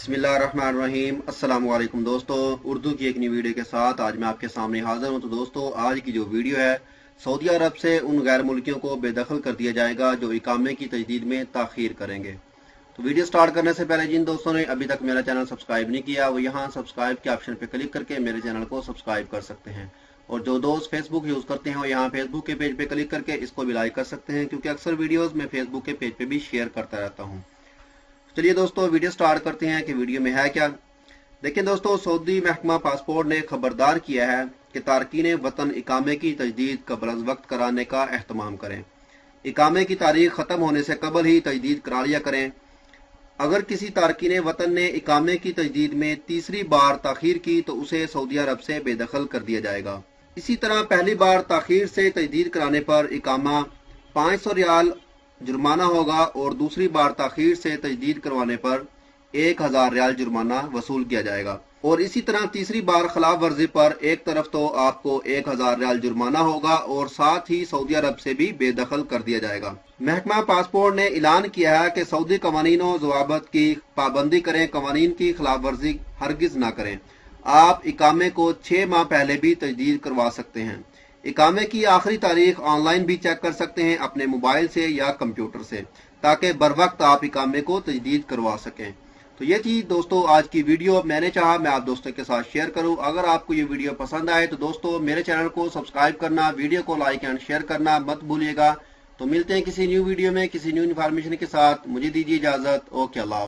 बिस्मिल्लाहिर्रहमानिर्रहीम। अस्सलाम वालेकुम दोस्तों, उर्दू की एक नई वीडियो के साथ आज मैं आपके सामने हाजिर हूं। तो दोस्तों, आज की जो वीडियो है, सऊदी अरब से उन गैर मुल्कियों को बेदखल कर दिया जाएगा जो इकामे की तजदीद में ताख़ीर करेंगे। तो वीडियो स्टार्ट करने से पहले जिन दोस्तों ने अभी तक मेरा चैनल सब्सक्राइब नहीं किया वो यहाँ सब्सक्राइब के ऑप्शन पर क्लिक करके मेरे चैनल को सब्सक्राइब कर सकते हैं। और जो दोस्त फेसबुक यूज़ करते हैं वो यहाँ फेसबुक के पेज पे क्लिक करके इसको भी लाइक कर सकते हैं, क्योंकि अक्सर वीडियोस मैं फेसबुक के पेज पे भी शेयर करता रहता हूँ। चलिए दोस्तों, वीडियो स्टार्ट करते हैं कि वीडियो में है क्या। देखिए दोस्तों, सऊदी महकमा पासपोर्ट ने खबरदार किया है कि तारकीन वतन इकामे की तजदीद कबल अज़ वक्त कराने का एहतमाम करें। इकामे की तारीख ख़त्म होने से कबल ही तजदीद करा लिया करें। अगर किसी तारकीन वतन ने इकामे की तजदीद में तीसरी बार ताख़ीर की तो उसे सऊदी अरब से बेदखल कर दिया जाएगा। इसी तरह पहली बार ताख़ीर से तजदीद कराने पर इकामा 500 रियाल जुर्माना होगा और दूसरी बार ताख़ीर से तजदीद करवाने पर 1000 रियाल जुर्माना वसूल किया जाएगा। और इसी तरह तीसरी बार खिलाफ वर्जी पर एक तरफ तो आपको 1000 रियाल जुर्माना होगा और साथ ही सऊदी अरब से भी बेदखल कर दिया जाएगा। महकमा पासपोर्ट ने ऐलान किया है कि सऊदी कवानीन और ज़वाबित की पाबंदी करें, कवानीन की खिलाफ वर्जी हरगिज ना करें। आप इकामे को 6 माह पहले भी तजदीद करवा सकते हैं। इकामे की आखिरी तारीख ऑनलाइन भी चेक कर सकते हैं अपने मोबाइल से या कंप्यूटर से, ताकि बर वक्त आप इकामे को तजदीद करवा सकें। तो ये थी दोस्तों आज की वीडियो। मैंने चाहा मैं आप दोस्तों के साथ शेयर करूं। अगर आपको ये वीडियो पसंद आए तो दोस्तों मेरे चैनल को सब्सक्राइब करना, वीडियो को लाइक एंड शेयर करना मत भूलिएगा। तो मिलते हैं किसी न्यू वीडियो में किसी न्यू इन्फॉर्मेशन के साथ। मुझे दीजिए इजाजत। ओके, अल्लाह।